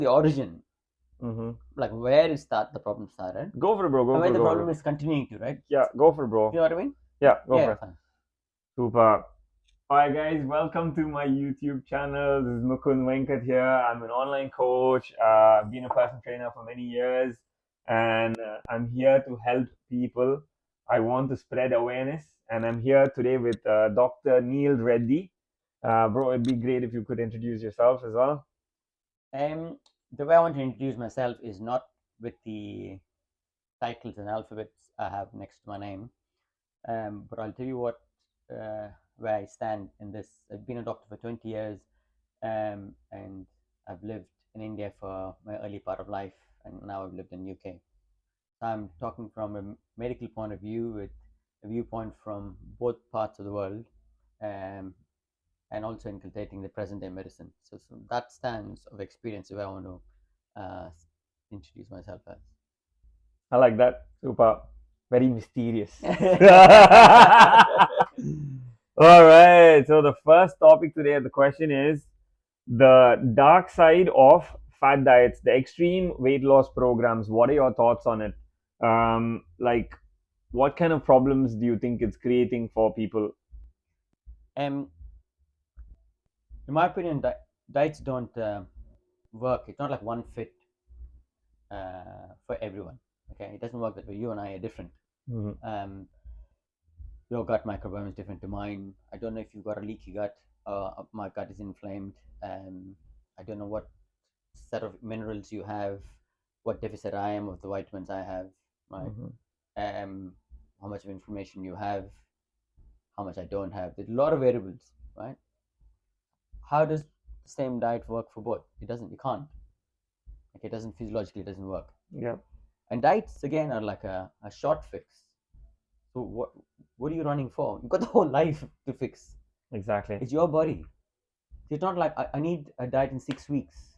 the origin, Mm-hmm. like where is the problem started, Go for it, bro. Go and for where it. the Go for problem it. is continuing to, right? Yeah, go for it, You know bro. what I mean? Yeah, go for Yeah, it. fine. Super. Alright, guys, welcome to my YouTube channel. This is Mukund Venkat here. I'm an online coach. I've been a personal trainer for many years, and I'm here to help people. I want to spread awareness, and I'm here today with Dr. Neel Reddy. Bro, it'd be great if you could introduce yourself as well. The way I want to introduce myself is not with the titles and alphabets I have next to my name, but I'll tell you what, where I stand in this. I've been a doctor for 20 years, and I've lived in India for my early part of life, and now I've lived in UK. So I'm talking from a medical point of view, with a viewpoint from both parts of the world, um, and also inculcating the present day medicine. So that stands of experience where I want to introduce myself as. I like that. Super. Very mysterious. All right. So the first topic today, the question is the dark side of fad diets, the extreme weight loss programs. What are your thoughts on it? Like, what kind of problems do you think it's creating for people? In my opinion, diets don't work. It's not like one fit for everyone. Okay, it doesn't work that way. You and I are different. Mm-hmm. Your gut microbiome is different to mine. I don't know if you've got a leaky gut. My gut is inflamed. I don't know what set of minerals you have, what deficit I am of the vitamins I have, right? Mm-hmm. How much of inflammation you have, how much I don't have. There's a lot of variables, right? How does the same diet work for both? It doesn't. You can't. Like, it doesn't physiologically. It doesn't work. Yeah, And diets again are like a short fix. So what are you running for? You've got the whole life to fix. exactly. It's your body. It's not like I need a diet in 6 weeks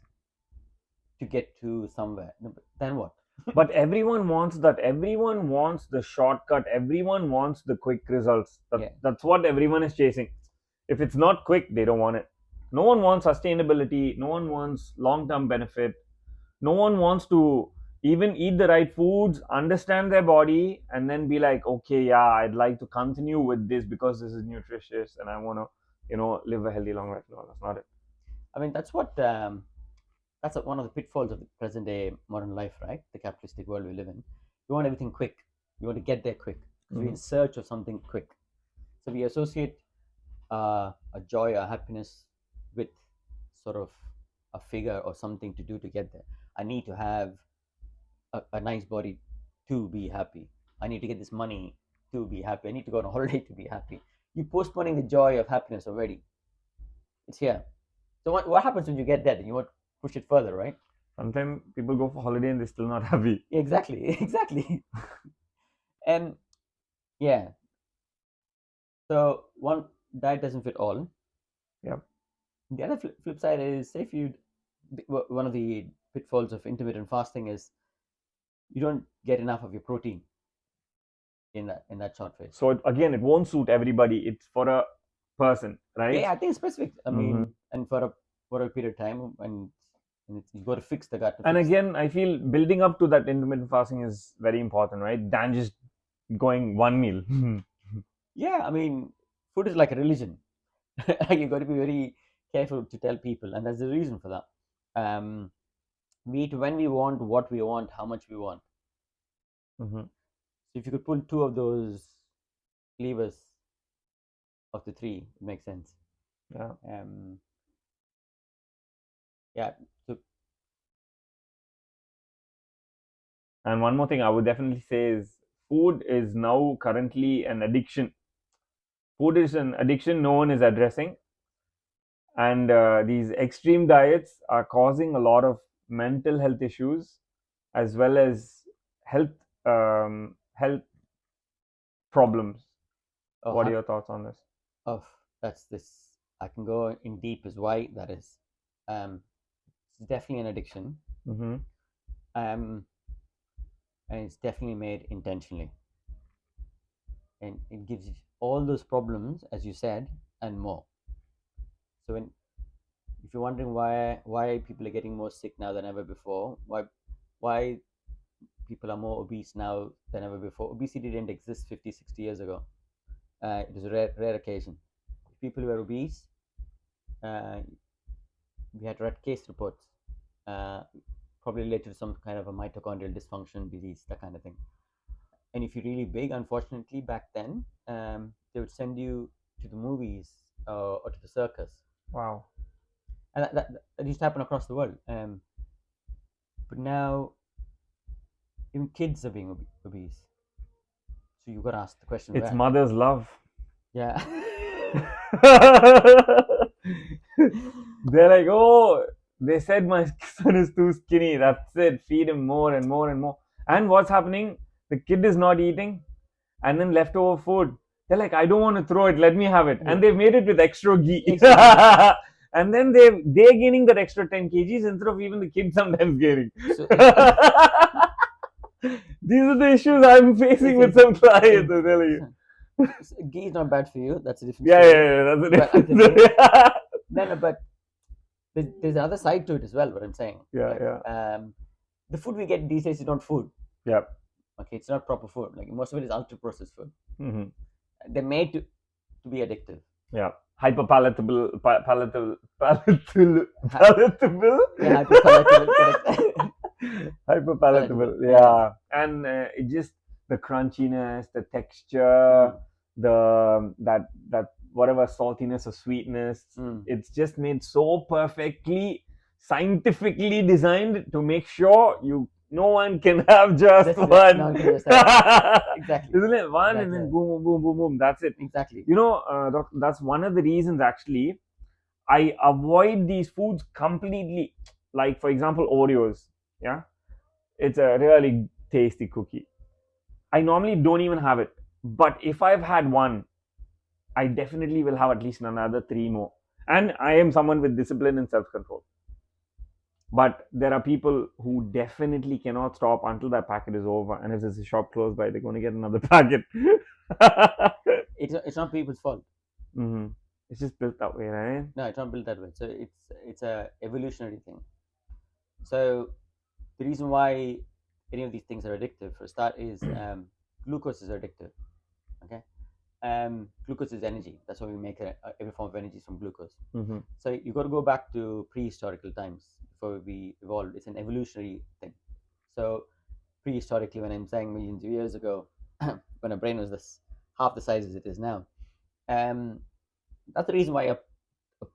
to get to somewhere. No, but then what? But everyone wants that. Everyone wants the shortcut. Everyone wants the quick results. Yeah. That's what everyone is chasing. If it's not quick, they don't want it. No one wants sustainability. No one wants long term benefit. No one wants to even eat the right foods, understand their body, and then be like, okay, yeah, I'd like to continue with this because this is nutritious and I want to, live a healthy long life. No, that's not it. I mean, that's one of the pitfalls of the present day modern life, right? The capitalistic world we live in. You want everything quick. You want to get there quick. So we're Mm-hmm. in search of something quick. So we associate a joy or happiness with sort of a figure or something to do to get there. I need to have a nice body to be happy. I need to get this money to be happy. I need to go on a holiday to be happy. You're postponing the joy of happiness already. It's here. So what happens when you get there? Then you want to push it further, right? Sometimes people go for holiday and they're still not happy. Exactly, exactly. And yeah, so one diet doesn't fit all. Yeah. The other flip side is, say if you, one of the pitfalls of intermittent fasting is you don't get enough of your protein in that short phase. So again, it won't suit everybody. It's for a person, right? Yeah, I think it's specific. I Mm-hmm. mean, and for a period of time, and you've got to fix the gut to And fix. again, I feel building up to that intermittent fasting is very important, right? Than just going one meal. Yeah, I mean, food is like a religion. Like, you've got to be very careful to tell people, and there's a reason for that. We eat when we want, what we want, how much we want. Mm-hmm. So if you could pull two of those levers of the three, it makes sense. Yeah. Um, yeah. So And one more thing I would definitely say is food is now currently an addiction. Food is an addiction no one is addressing. And these extreme diets are causing a lot of mental health issues as well as health health problems. oh, What are your thoughts on this? oh, that's this. I can go in deep as why that is. Um, it's definitely an addiction. Mm-hmm. Um, and it's definitely made intentionally, and it gives you all those problems, as you said, and more. So when if you're wondering why people are getting more sick now than ever before, why people are more obese now than ever before. Obesity didn't exist 50, 60 years ago. It was a rare occasion. If people were obese, uh, we had red case reports, uh, probably related to some kind of a mitochondrial dysfunction disease, that kind of thing. And if you're really big, unfortunately, back then, they would send you to the movies or to the circus. Wow. And that used to happen across the world. But now, even kids are being obese. So you've got to ask the question It's where. mother's love. Yeah. They're like, oh, they said my son is too skinny. That's it. Feed him more and more and more. And what's happening? The kid is not eating, and then leftover food. They're like, I don't want to throw it. Let me have it. Yeah. And they've made it with extra ghee. Extra ghee. And then they're gaining that extra 10 kgs instead of even the kid sometimes gaining. So These are the issues I'm facing with some clients. I'm telling you. ghee is not bad for you. That's a different Yeah, story. yeah, that's a But I different can story. no, but there's another side to it as well. What I'm saying. Yeah, Like, yeah. the food we get these days is not food. Yeah. Okay, it's not proper food. Like most of it is ultra processed food. Mm-hmm. They're made to be addictive. Yeah. Hyperpalatable, palatable. Yeah, hyperpalatable. Hyperpalatable. Palatable. Yeah. And it just the crunchiness, the texture, that whatever saltiness or sweetness, it's just made so perfectly scientifically designed to make sure no one can have just one. No one can just have. Exactly. Isn't it? One Exactly. and then boom, boom, boom, boom. That's it. Exactly. You know, that's one of the reasons actually I avoid these foods completely. Like, for example, Oreos. Yeah. It's a really tasty cookie. I normally don't even have it. But if I've had one, I definitely will have at least another 3 more. And I am someone with discipline and self control. But there are people who definitely cannot stop until that packet is over. And if there's a shop close by, they're going to get another packet. It's not people's fault. Mm-hmm. It's just built that way, right? No, it's not built that way. So it's a evolutionary thing. So the reason why any of these things are addictive, for a start, is glucose is addictive. Okay, glucose is energy. That's why we make every form of energy from glucose. Mm-hmm. So you got to go back to prehistorical times before we evolved. It's an evolutionary thing. So prehistorically, when I'm saying millions of years ago, when our brain was half the size as it is now, that's the reason why a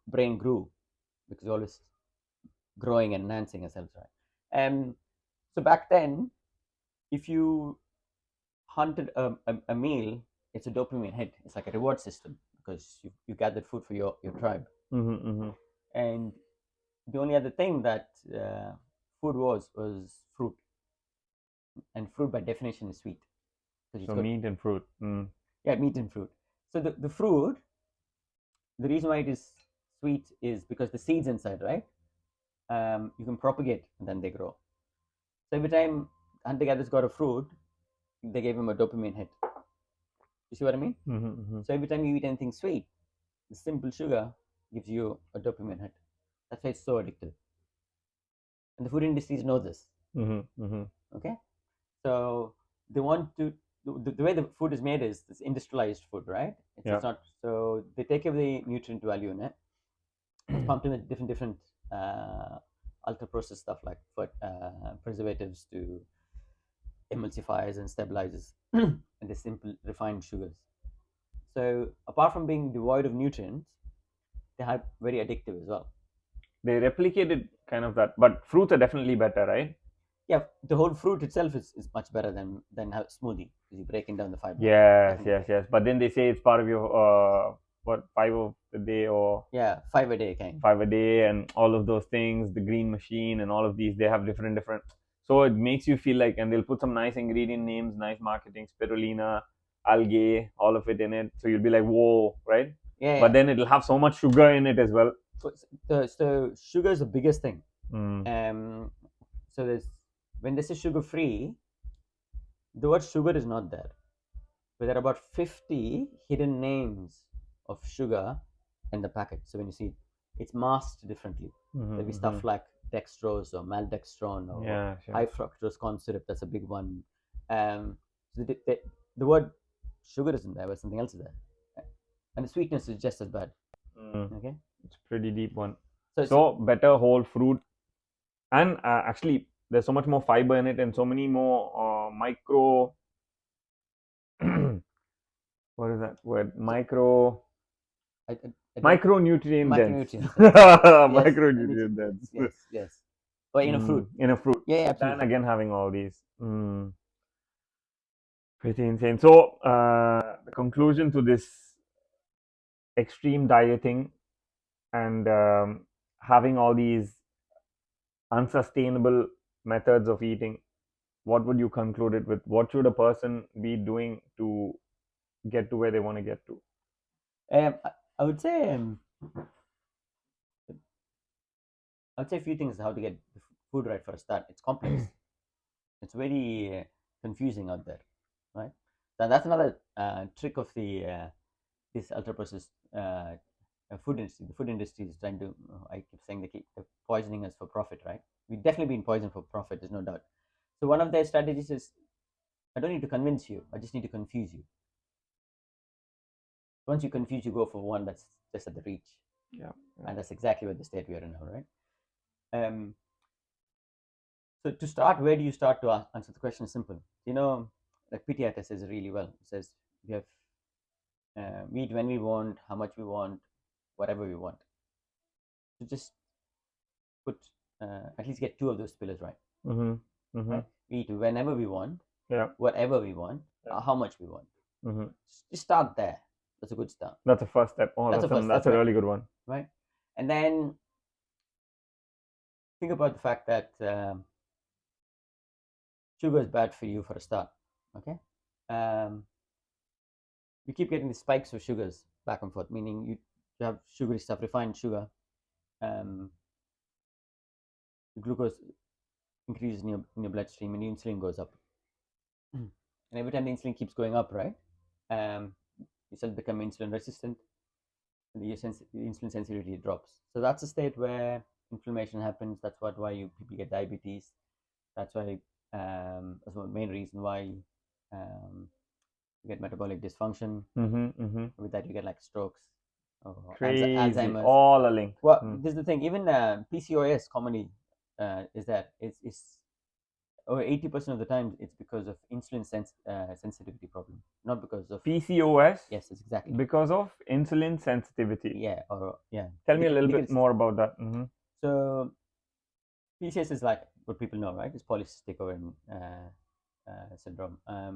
brain grew, because we're always growing and enhancing ourselves, right? So back then, if you hunted a meal, it's a dopamine hit. It's like a reward system because you gathered food for your tribe. Mm-hmm, mm-hmm. And the only other thing that food was fruit, and fruit by definition is sweet. So meat and fruit. Yeah, meat and fruit. So the fruit, the reason why it is sweet is because the seeds inside, right? You can propagate and then they grow. So every time hunter gatherers got a fruit, they gave him a dopamine hit. You see what I mean? Mm-hmm, mm-hmm. So every time you eat anything sweet, the simple sugar gives you a dopamine hit. That's why it's so addictive. And the food industries know this. Mm-hmm, mm-hmm. Okay, so they want to. The way the food is made is this industrialized food, right? It's not. So they take away the nutrient value in it. It's pumped in with different ultra processed stuff like preservatives to emulsifiers and stabilizers and the simple refined sugars. So apart from being devoid of nutrients, they are very addictive as well. They replicated kind of that, but fruits are definitely better, right? Yeah, the whole fruit itself is much better than a smoothie because you're breaking down the fiber. Yes. But then they say it's part of your 5 of the day or 5 a day kind. 5 a day and all of those things, the green machine and all of these, they have different. So it makes you feel like, and they'll put some nice ingredient names, nice marketing, spirulina, algae, all of it in it. So you'll be like, whoa, right? Yeah. But then it'll have so much sugar in it as well. So sugar is the biggest thing. So when this is sugar free, the word sugar is not there. But there are about 50 hidden names of sugar in the packet. So when you see it's masked differently. There'll be stuff Mm-hmm. like dextrose or maltodextron or Yeah, high sure. fructose corn syrup. That's a big one. So the word sugar isn't there, but something else is there, and the sweetness is just as bad. Mm. Okay, It's a pretty deep one. so So better whole fruit, and actually, there's so much more fiber in it, and so many more micro. What is that word? so I don't Micronutrient dense. micronutrient. Yes, Micronutrient dense. yes, yes. But in a fruit, In a fruit. yeah, yeah, Than absolutely. again having all these. Pretty insane. So, the conclusion to this extreme dieting and having all these unsustainable methods of eating, what would you conclude it with? What should a person be doing to get to where they want to get to? I would say I would say a few things how to get the food right for a start. It's complex. It's very confusing out there, right? That's another trick of the this ultra processed food industry. The food industry is trying to. I keep saying they keep poisoning us for profit, right? We've definitely been poisoned for profit. There's no doubt. So one of their strategies is I don't need to convince you. I just need to confuse you. Once you confuse, you go for one that's just at the reach, Yeah. and that's exactly what the state we are in now, right? Um, so to start, where do you start to answer the question? Is simple. Like PTI says really well. It says we have we eat when we want, how much we want, whatever we want. So just put at least get two of those pillars right. Mm-hmm. Mm-hmm. Right? We eat whenever we want, Yeah. whatever we want, Yeah. how much we want. Mm-hmm. Just start there. That's a good start. That's a first step. Oh, That's a first. that's That's a right. really good one. Right, and then think about the fact that sugar is bad for you for a start. Okay, um, you keep getting the spikes of sugars back and forth, meaning you have sugary stuff, refined sugar. Um, the glucose increases in your bloodstream, and the insulin goes up. And every time the insulin keeps going up, right, um, you start become insulin resistant, and the insulin sensitivity drops. So that's a state where inflammation happens. That's why people get diabetes. That's why that's the main reason why um, you get metabolic dysfunction. Mm-hmm. Mm-hmm. With that, you get like strokes or Crazy. Alzheimer's. All are linked. Well, Mm. this is the thing. Even PCOS commonly is that it's over 80% of the time it's because of insulin sensitivity problem, not because of PCOS yes, it's exactly because of insulin sensitivity. yeah or yeah. Tell me a little bit Because more about that. Mm-hmm. so PCOS is like what people know, right? It's polycystic ovarian syndrome. A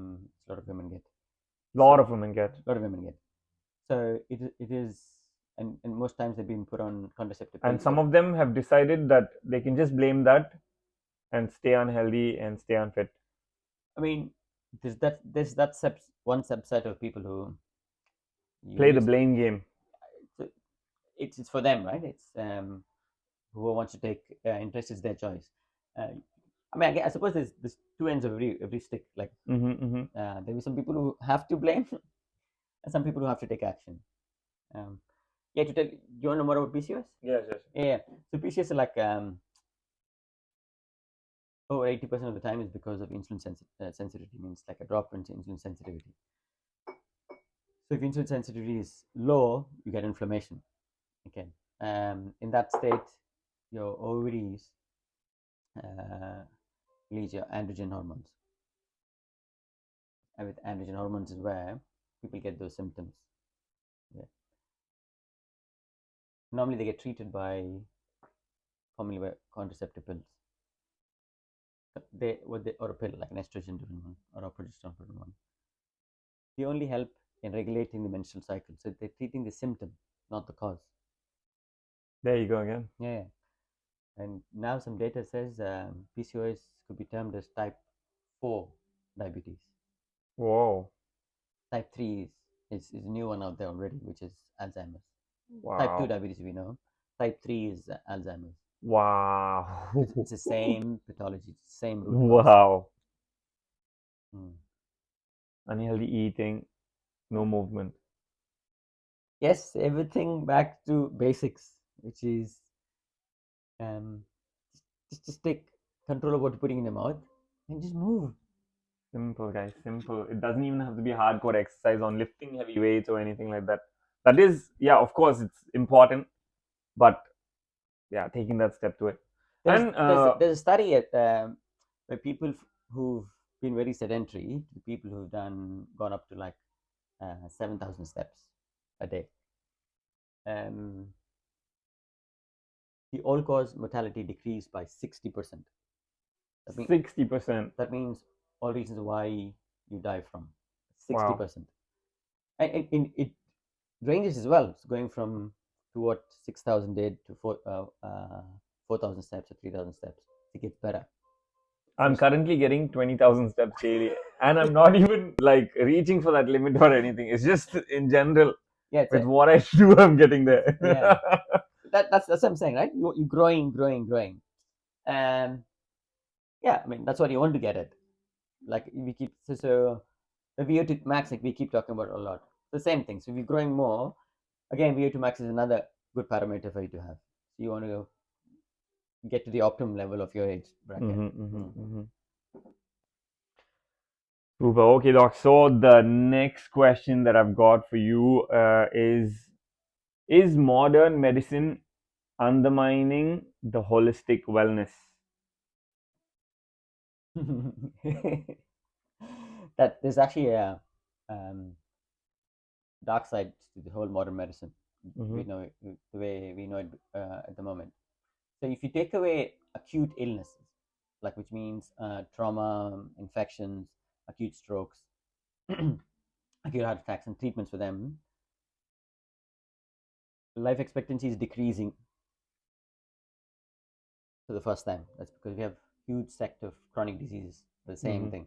lot of women get. Lot So of women get. a lot of women get. So it is, and most times they've been put on contraceptive And pills some for. of them have decided that they can just blame that and stay unhealthy and stay unfit. I mean, there's one subset of people who Play the use blame game. so it's for them, right? It's who wants to take interest is their choice. I mean, I suppose there's two ends of every stick. Like Mm-hmm, mm-hmm. there will be some people who have to blame, and some people who have to take action. Um, yeah, to tell you want to know more about PCOS? Yes, yes. Yeah. So PCOS is like over 80% of the time is because of insulin sensitivity. Means like a drop in insulin sensitivity. So if insulin sensitivity is low, you get inflammation. Okay. In that state, your ovaries uh, release your androgen hormones, and with androgen hormones is where people get those symptoms. Yeah. Normally, they get treated by commonly by contraceptive pills. Or a pill like an estrogen driven one or a progesterone driven one. They only help in regulating the menstrual cycle. So they're treating the symptom, not the cause. There you go again. Yeah. And now some data says PCOS could be termed as type 4 diabetes. Whoa. Type 3 is a new one out there already, which is Alzheimer's. Type 2 Wow. diabetes we know. Type 3 is Alzheimer's. Wow. It's the same pathology, same root cause. Wow. Mm. Unhealthy eating, no movement. Yes, everything back to basics. which is um, just take control of what you're putting in your mouth and just move. Simple, guys. Simple. It doesn't even have to be hardcore exercise on lifting heavy weights or anything like that. That is, yeah, of course, it's important, but yeah, taking that step to it. There's And there's there's a study at where people who've been very sedentary, the people who've gone up to like 7,000 steps a day, um, the all-cause mortality decreased by 60%. That means 60%. that means all reasons why you die from Wow. 60%, and it ranges as well. It's going from to what 6,000 did to 4,000 steps or 3,000 steps. It gets better. I'm currently getting 20,000 steps daily, and I'm not even like reaching for that limit or anything. It's just in general, Yeah, with what I do, I'm getting there. yeah. That's what I'm saying, right? You growing. Yeah, I mean that's what you want to get at. Like we keep so VO to max, like we keep talking about a lot. The same thing. So if you're growing more, again, VO to max is another good parameter for you to have. So you want to get to the optimum level of your age bracket. Super. Okay, doc. So the next question that I've got for you is modern medicine undermining the holistic wellness? That there's actually a um, dark side to the whole modern medicine. Mm-hmm. We know it, the way we know it at the moment. So if you take away acute illnesses, like which means trauma, infections, acute strokes, acute heart attacks, and treatments for them, life expectancy is decreasing for the first time. That's because we have huge sect of chronic diseases. The same Mm-hmm. thing,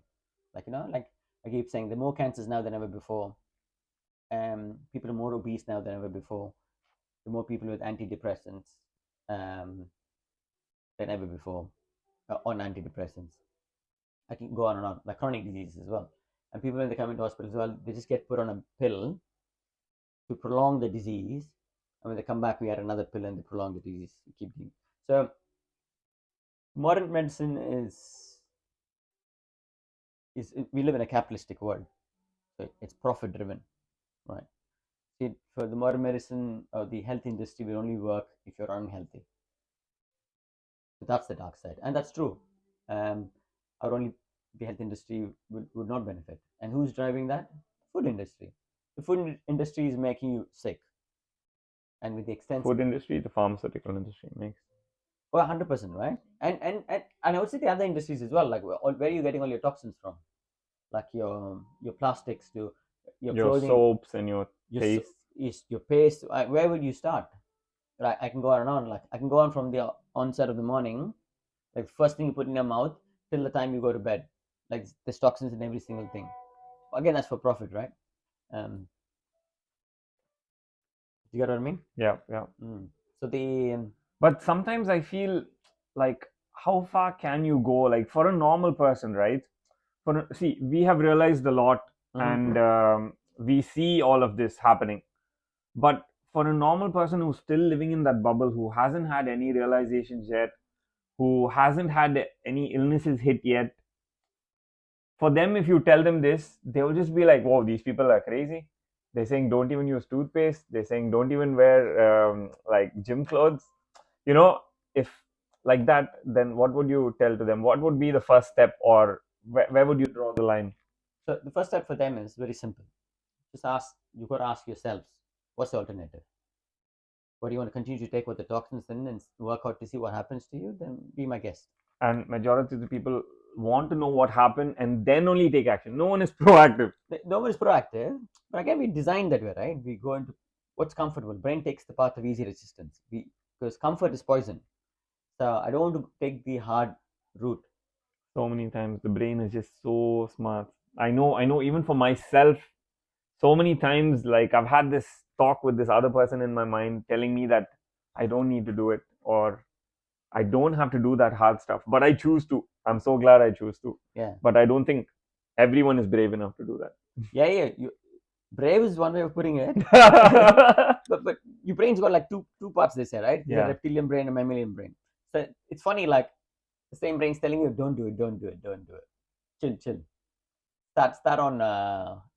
like like I keep saying, there are more cancers now than ever before. People are more obese now than ever before. There are more people with antidepressants um, than ever before on antidepressants. I can go on and on, like chronic diseases as well. And people, when they come into hospital as well, they just get put on a pill to prolong the disease. And when they come back, we add another pill and they prolong the disease. We keep doing. So modern medicine is we live in a capitalistic world, so it's profit driven, right? See, for the modern medicine or the health industry will only work if you're unhealthy. So that's the dark side, and that's true. Or only the health industry would not benefit. And who's driving that? Food industry. The food industry is making you sick, and with the extensive, Food industry, the pharmaceutical industry makes. well, 100%, right? And I would say the other industries as well. Like where are you getting all your toxins from? Like your plastics to your Your clothing, soaps and your your paste. your paste. Where would you start? Right, I can go on and on. Like I can go on from the onset of the morning, like first thing you put in your mouth till the time you go to bed. Like there's toxins in every single thing. Again, that's for profit, right? You get what I mean? Yeah, yeah. Mm. So the But sometimes I feel like, how far can you go? Like for a normal person, right? See, we have realized a lot, and mhm. we see all of this happening. But for a normal person who's still living in that bubble, who hasn't had any realizations yet, who hasn't had any illnesses hit yet, for them, if you tell them this, they will just be like, "Whoa, these people are crazy." They're saying don't even use toothpaste. They're saying don't even wear like gym clothes. You know, if like that, then what would you tell to them? What would be the first step, or where would you draw the line? So the first step for them is very simple. Just ask. You got to ask yourselves, what's the alternative? What do you want to continue to take with the toxins in and work out to see what happens to you? Then be my guest. And majority of the people want to know what happened and then only take action. No one is proactive. No one is proactive, but again, we designed that way, right? We go into what's comfortable. Brain takes the path of easy resistance. Because comfort is poison. So I don't want to take the hard route. So many times the brain is just so smart. I know even for myself, so many times, like I've had this talk with this other person in my mind telling me that I don't need to do it, or I don't have to do that hard stuff, but I choose to. I'm so glad I choose to. Yeah, But I don't think everyone is brave enough to do that. yeah. Brave is one way of putting it. But your brain's got like two parts, they say, right? There's a Yeah. reptilian brain and a mammalian brain. So it's funny, like the same brain's telling you, don't do it, don't do it, don't do it. Chill, chill. Start on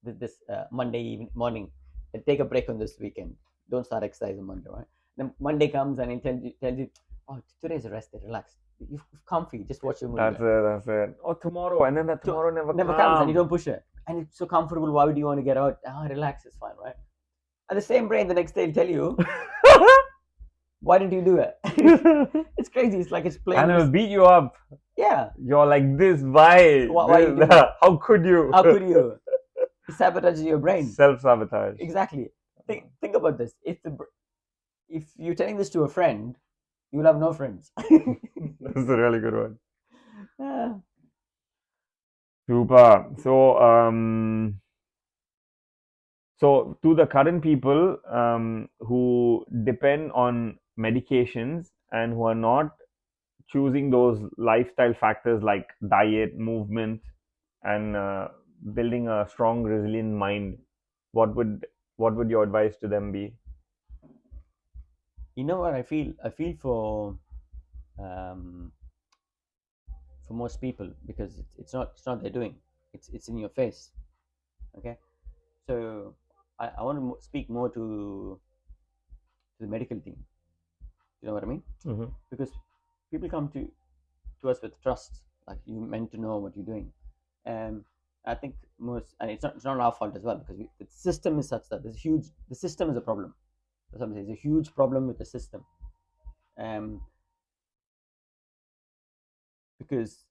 this Monday morning. And take a break on this weekend. Don't start exercising Monday, right? Then Monday comes and it tells you, oh, today's a rest day, relax. You're comfy, just watch your movie. That's it. That's it. Oh, tomorrow, and then that So tomorrow never never comes and you comes. don't push it. And it's so comfortable. Why would you want to get out? Ah, relax, it's fine, right? And the same brain the next day will tell you, why didn't you do it? It's crazy. It's like it's playing And it will this. beat you up. Yeah. You're like this. Why? Why you This, doing it? how could you? How could you? It sabotages your brain. Self sabotage. Exactly. Think about this. If you're telling this to a friend, you'll have no friends. That's a really good one. Yeah. Super. So to the current people who depend on medications and who are not choosing those lifestyle factors like diet, movement, and building a strong, resilient mind, what would your advice to them be? You know what I feel? I feel um, for most people because it's not their doing. It's in your face. Okay. So I want to speak more to the medical team. You know what I mean? Mm-hmm. Because people come to us with trust, like you meant to know what you're doing. And I think and it's not our fault as well because the system is such that the system is a problem. Sometimes there's a huge problem with the system, um, because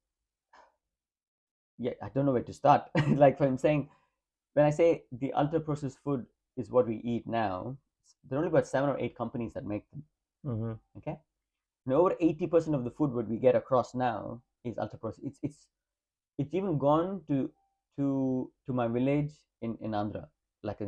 yeah, I don't know where to start. Like I'm saying, when I say the ultra processed food is what we eat now, there are only about 7 or 8 companies that make them. Mm-hmm. Okay, and over 80% of the food what we get across now is ultra processed. It's even gone to my village in Andhra, like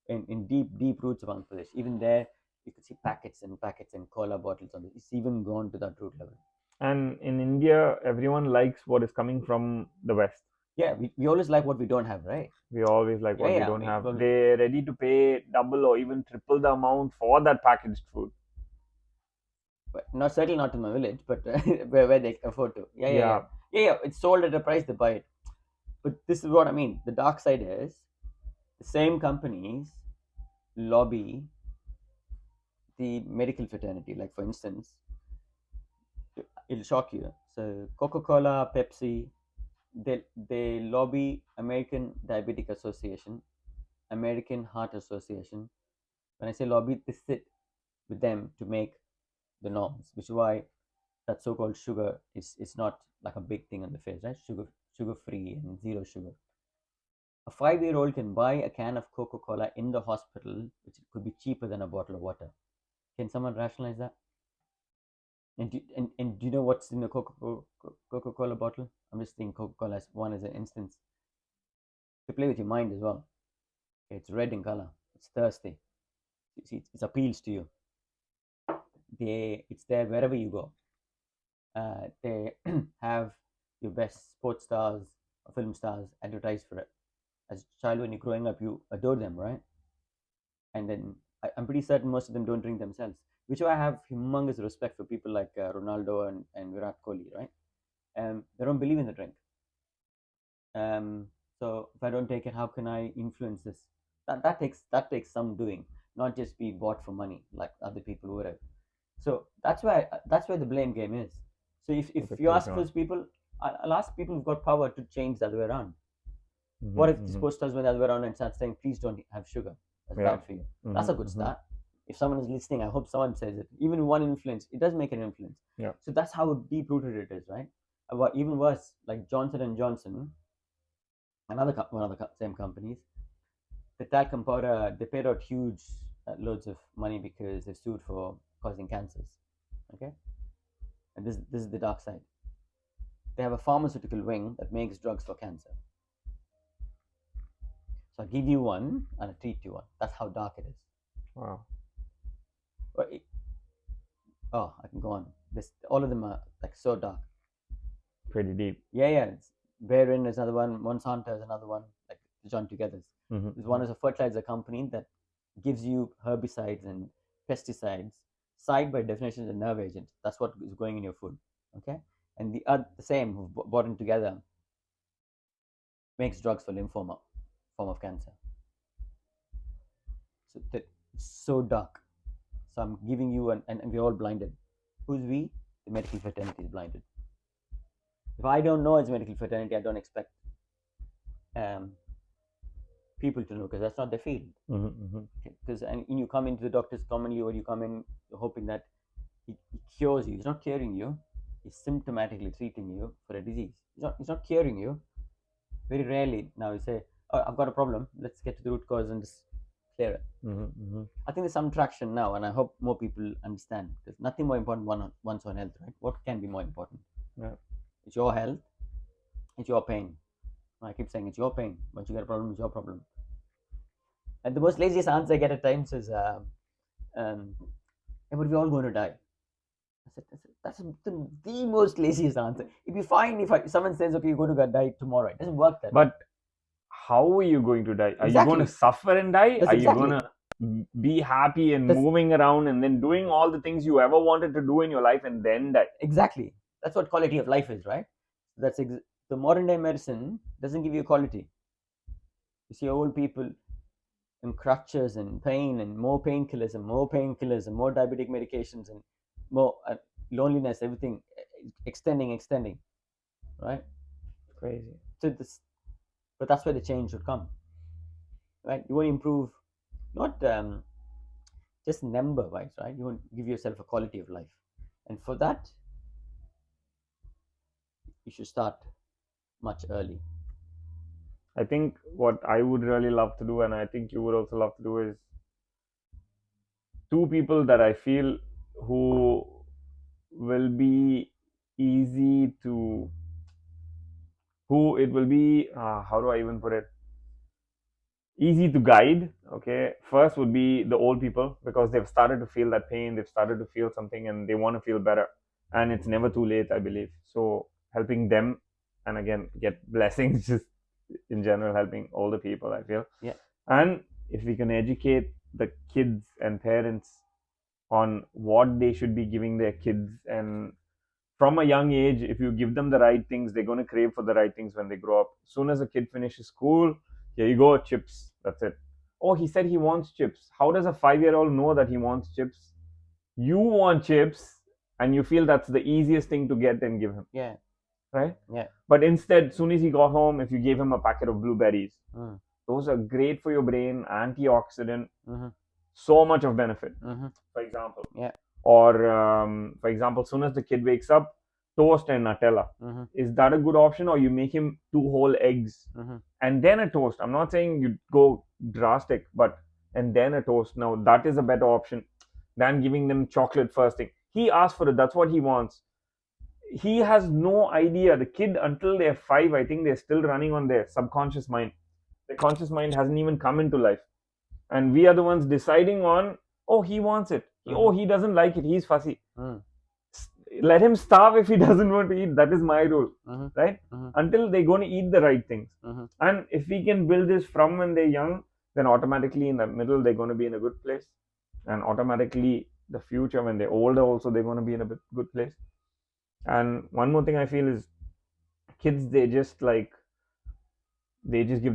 in deep roots of Andhra Pradesh. Even there, you could see packets and packets and cola bottles on it. It's even gone to that root level. And in India, everyone likes what is coming from the West. Yeah, we always like what we don't have, right? We always like Yeah, what we yeah. don't have. They're ready to pay double or even triple the amount for that packaged food. But not certainly not in my village, but where they afford to. Yeah, yeah, yeah, Yeah. yeah, yeah. It's sold at a price they buy it. But this is what I mean. The dark side is the same companies lobby the medical fraternity. Like for instance, it'll shock you. So Coca-Cola, Pepsi, they lobby American Diabetic Association, American Heart Association. When I say lobby, they sit with them to make the norms, which is why that so-called sugar is not like a big thing on the face, right? Sugar free and zero sugar. A 5-year-old can buy a can of Coca-Cola in the hospital, which could be cheaper than a bottle of water. Can someone rationalize that? And do you know what's in the Coca-Cola bottle? I'm just thinking Coca-Cola as one as an instance to play with your mind as well. It's red in color. It's thirsty. It appeals to you. It's there wherever you go. They have your best sports stars or film stars advertise for it. As a child, when you're growing up, you adore them, right? And then I'm pretty certain most of them don't drink themselves, which I have humongous respect for people like Ronaldo and Virat Kohli, right? They don't believe in the drink. So if I don't take it, how can I influence this? That takes some doing, not just be bought for money like other people would have. So that's where the blame game is. So if That's a you great ask one. those people, I'll ask people who've got power to change the other way around. Mm-hmm, What if the mm-hmm. sports stars went the other way around and start saying, please don't have sugar? That's Yeah. bad for you. That's Mm-hmm, a good mm-hmm. start. If someone is listening, I hope someone says it. Even one influence, it does make an influence. Yeah. So that's how deep rooted it is, right? Even worse, like Johnson and Johnson, one of the same companies, the talcum powder, they paid out huge loads of money because they sued for causing cancers. Okay, and this is the dark side. They have a pharmaceutical wing that makes drugs for cancer. So I give you one and I treat you one. That's how dark it is. Wow. But oh, I can go on. This all of them are like so dark. Pretty deep. Yeah, yeah. It's Baron is another one. Monsanto is another one. Like they join together. One is a fertilizer company that gives you herbicides and pesticides. Side by definition is a nerve agent. That's what is going in your food. Okay, and the other, the same, who've bought in together, makes drugs for lymphoma, form of cancer. So it's so dark. So I'm giving you and we're all blinded. Who's we? The medical fraternity is blinded. If I don't know it's medical fraternity, I don't expect um, people to know, because that's not their field. Because and you come into the doctors commonly, or you come in hoping that he cures you. He's not curing you. He's symptomatically treating you for a disease. He's not curing you. Very rarely now you say, "Oh, I've got a problem. Let's get to the root cause and just clear it." I think there's some traction now, and I hope more people understand. There's nothing more important one's own health, right? What can be more important? Yeah. It's your health. It's your pain. I keep saying it's your pain. Once you get a problem, it's your problem. And the most laziest answer I get at times is, "Yeah, but we're all going to die." That's the most laziest answer. It'd be fine if someone says, "Okay, you're going to die tomorrow." It doesn't work that way. But how are you going to die? Are you Exactly. going to suffer and die? That's Are you exactly. going to be happy and That's- moving around and then doing all the things you ever wanted to do in your life and then die? Exactly. That's what quality of life is, right? The modern day medicine doesn't give you quality. You see old people in crutches and pain and more painkillers and more painkillers and more diabetic medications and more loneliness, everything extending, right? Crazy. So but that's where the change should come, right? You want to improve, not just number wise, right? You want to give yourself a quality of life, and for that, you should start much early. I think what I would really love to do, and I think you would also love to do, is two people that I feel who will be easy to, who it will be, how do I even put it? Easy to guide. Okay, first would be the old people, because they've started to feel that pain, they've started to feel something, and they want to feel better. And it's never too late, I believe. So helping them, and again, get blessings, just in general, helping older people, I feel. Yeah. And if we can educate the kids and parents on what they should be giving their kids, and from a young age, if you give them the right things, they're going to crave for the right things when they grow up. As soon as a kid finishes school, here you go, chips, that's it. Oh, he said he wants chips. How does a 5-year-old know that he wants chips? You want chips, and you feel that's the easiest thing to get and give him. Yeah. Right? Yeah. But instead, as soon as he got home, if you gave him a packet of blueberries, those are great for your brain, antioxidant, so much of benefit, for example. Yeah. Or for example, as soon as the kid wakes up, toast and Nutella. Is that a good option? Or you make him 2 whole eggs and then a toast? I'm not saying you go drastic, but and then a toast. Now that is a better option than giving them chocolate first thing. He asked for it, that's what he wants. He has no idea. The kid, until they're 5, I think they're still running on their subconscious mind. The conscious mind hasn't even come into life, and we are the ones deciding on, oh, he wants it, oh, he doesn't like it, he's fussy. Let him starve if he doesn't want to eat. That is my rule. Right? Until they're going to eat the right things. And if we can build this from when they're young, then automatically in the middle they're going to be in a good place, and automatically the future, when they're older also, they're going to be in a good place. And one more thing I feel is, kids, they just give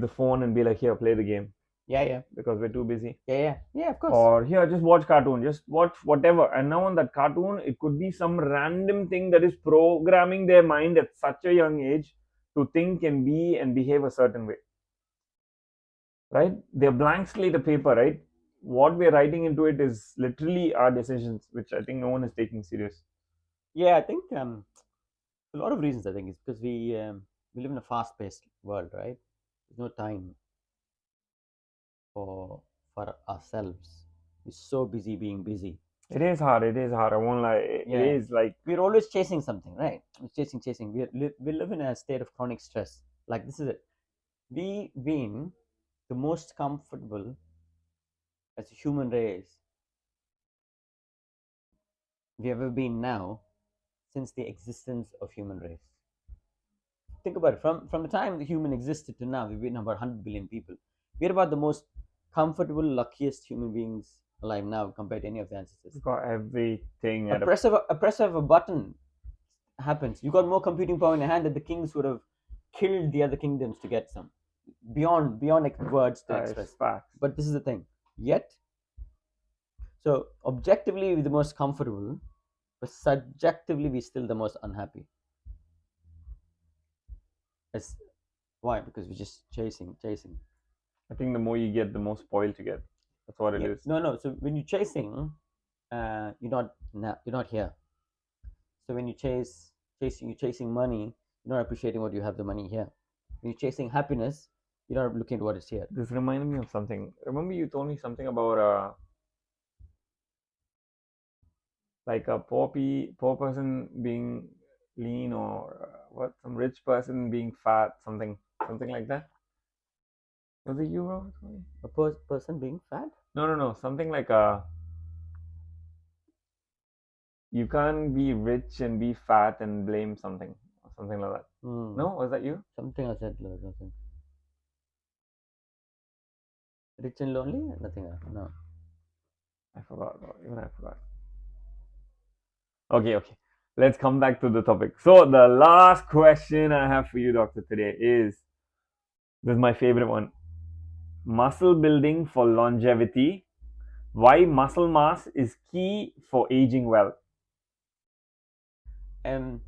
the phone and be like, here, play the game. Yeah. Because we're too busy. Yeah, of course. Or here, just watch cartoon, just watch whatever. And now on that cartoon, it could be some random thing that is programming their mind at such a young age to think and be and behave a certain way. Right? They're blank slate of paper, right? What we're writing into it is literally our decisions, which I think no one is taking serious. Yeah, I think a lot of reasons. I think it's because we live in a fast-paced world, right? There's no time for ourselves. We're so busy being busy. It is hard. I won't lie. It is like, we're always chasing something, right? We're chasing. We live in a state of chronic stress. Like, this is it. We've been the most comfortable as a human race we ever been now since the existence of human race. Think about it. From the time the human existed to now, we've been about 100 billion people. We're about the most comfortable, luckiest human beings alive now compared to any of the ancestors. Got everything A at a press of a button happens. You got more computing power in your hand that the kings would have killed the other kingdoms to get some beyond words to express. facts. But this is the thing. Yet, so objectively, we're the most comfortable, but subjectively, we're still the most unhappy. It's, why? Because we're just chasing. I think the more you get, the more spoiled you get. That's what it is. No. So when you're chasing, you're not here. So when you're chasing money, you're not appreciating what you have the money here. When you're chasing happiness, you're not looking at what is here. This reminded me of something. Remember you told me something about like a poor person being lean, or what, some rich person being fat, something like that. Was it you, Robert? A person being fat? No. Something like you can't be rich and be fat and blame something, or something like that. No, was that you? Something I said, nothing. Rich and lonely? Nothing. No. I forgot. Even I forgot. Okay. Let's come back to the topic. So the last question I have for you, doctor, today is, this is my favorite one. Muscle building for longevity. Why muscle mass is key for aging well. So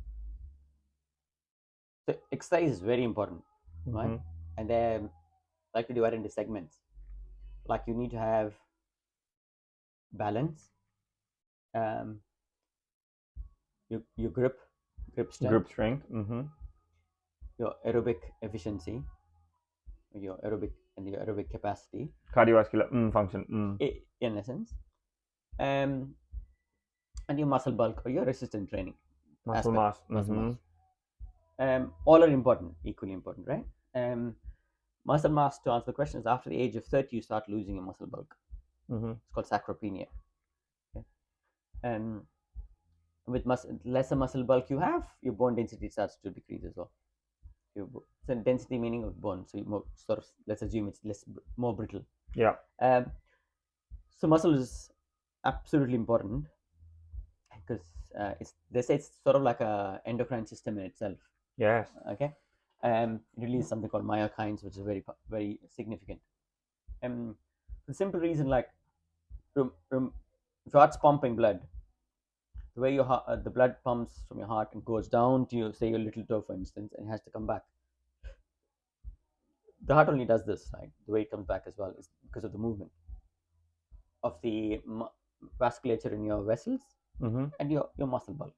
exercise is very important, right? And then like to divide into segments. Like you need to have balance, your grip strength, your aerobic efficiency, your aerobic capacity, Cardiovascular function. in essence, and your muscle bulk or your resistance training. Muscle mass. All are important, equally important, right? Muscle mass, to answer the question, is after the age of 30 you start losing your muscle bulk. It's called sarcopenia. Okay? With lesser muscle bulk you have, your bone density starts to decrease as well. So density meaning of bone, so more sort of, let's assume it's more brittle. Yeah. So muscle is absolutely important because they say it's sort of like a endocrine system in itself. Yes. Okay. It releases something called myokines, which is very very significant. The simple reason, like, if your heart's pumping blood, the way the blood pumps from your heart and goes down to your little toe, for instance, and it has to come back. The heart only does this, right? The way it comes back as well is because of the movement of the vasculature in your vessels and your muscle bulk.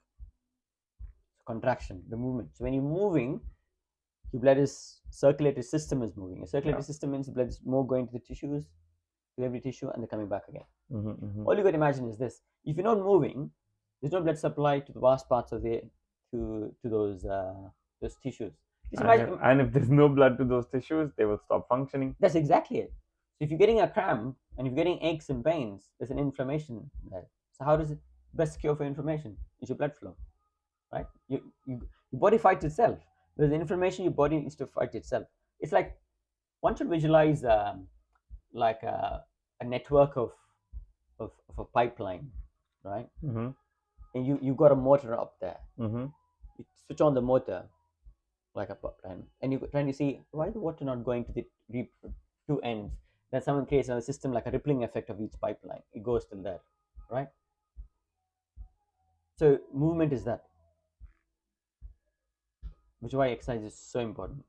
So contraction, the movement. So when you're moving, your blood is circulatory system is moving. A circulatory system means the blood is more going to the tissues, to every tissue, and they're coming back again. All you got to imagine is this: if you're not moving, there's no blood supply to the vast parts of to those tissues. And if there's no blood to those tissues, they will stop functioning. That's exactly it. So if you're getting a cramp and if you're getting aches and pains, there's an inflammation there. So how does it best cure for inflammation? Is your blood flow, right? Your body fights itself. There's inflammation, your body needs to fight itself. It's like one should visualize like a network of a pipeline, right? And you got a motor up there. You switch on the motor like a pipeline, and you're trying to see why is the water not going to the two ends. Then someone creates another system, like a rippling effect of each pipeline. It goes till there, right? So movement is that, which is why exercise is so important.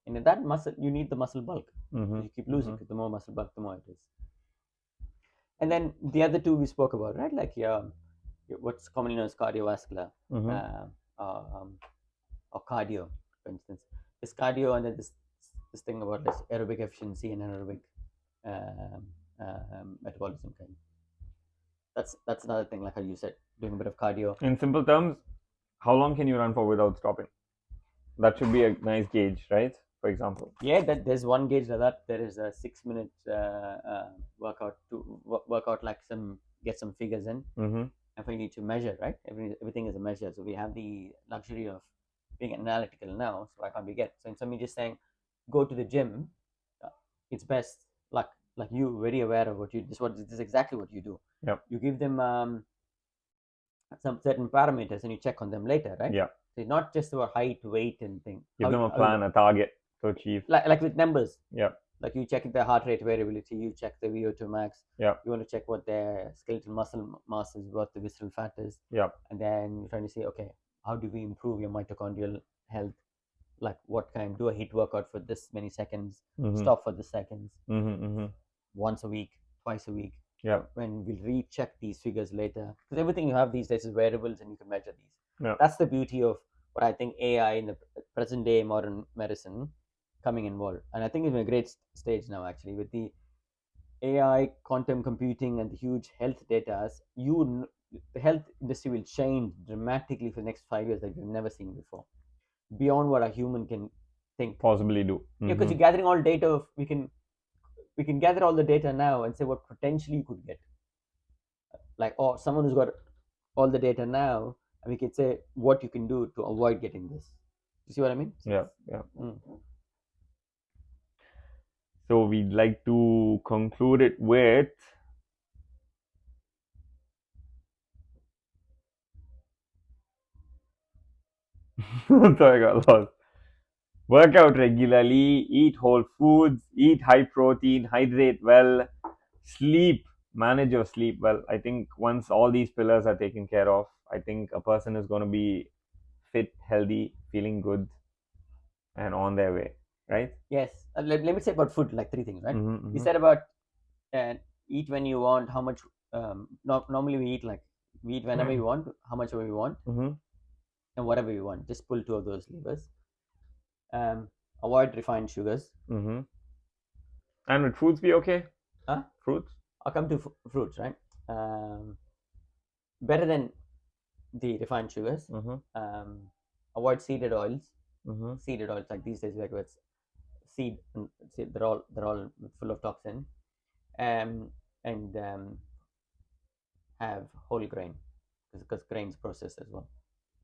And in that muscle, you need the muscle bulk. You keep losing because the more muscle bulk, the more it is. And then the other two we spoke about, right? Like what's commonly known as cardiovascular or cardio, for instance. This cardio, and then this thing about this aerobic efficiency and anaerobic metabolism kind. That's another thing, like how you said, doing a bit of cardio. In simple terms, how long can you run for without stopping? That should be a nice gauge, right? For example. Yeah, there's one gauge like that. There is a 6-minute workout to work out, like get some figures in, and we need to measure, right? Everything is a measure. So we have the luxury of being analytical now. So why can't we get? So instead of me just saying, go to the gym, it's best like you very aware of what you this is exactly what you do. Yep. You give them some certain parameters and you check on them later, right? Yeah. So it's not just about height, weight, and thing. Give them a plan, a target to achieve. Like with numbers. Yeah. Like you check the heart rate variability, you check the VO2 max. Yeah. You want to check what their skeletal muscle mass is, what the visceral fat is. Yeah. And then you're trying to say, okay, how do we improve your mitochondrial health? Like what kind? Do a HIIT workout for this many seconds, stop for the seconds, once a week, twice a week. Yeah. When we'll recheck these figures later, because everything you have these days is variables and you can measure these. Yeah. That's the beauty of what I think AI in the present day modern medicine coming involved. And I think it's in a great stage now, actually, with the AI, quantum computing, and the huge health data. The health industry will change dramatically for the next 5 years that we've never seen before, beyond what a human can think. Possibly do. Yeah, because you're gathering all data of we can gather all the data now and say what potentially you could get. Like, or someone who's got all the data now, and we can say what you can do to avoid getting this. You see what I mean? Yeah. Yeah. So we'd like to conclude it with sorry, I got lost. Work out regularly, eat whole foods, eat high protein, hydrate well, sleep, manage your sleep well. I think once all these pillars are taken care of, I think a person is going to be fit, healthy, feeling good, and on their way, right? Yes. Let me say about food, like three things, right? Mm-hmm, You said about eat when you want, how much. Normally we eat like we eat whenever we want, how much we want, and whatever we want. Just pull two of those levers. Avoid refined sugars. And would fruits be okay? Huh? Fruits? I'll come to fruits, right? Better than the refined sugars. Avoid seeded oils. Seeded oils, like these days, like it's seed, they're all full of toxin. And have whole grain, because grains processed as well.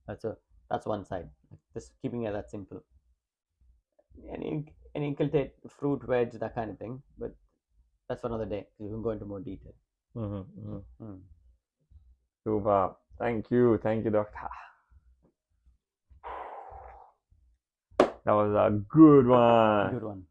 That's one side. Just keeping it that simple. And inculcate fruit, veg, that kind of thing. But that's for another day. We can go into more detail. Super. Thank you, doctor. That was a good one. Good one.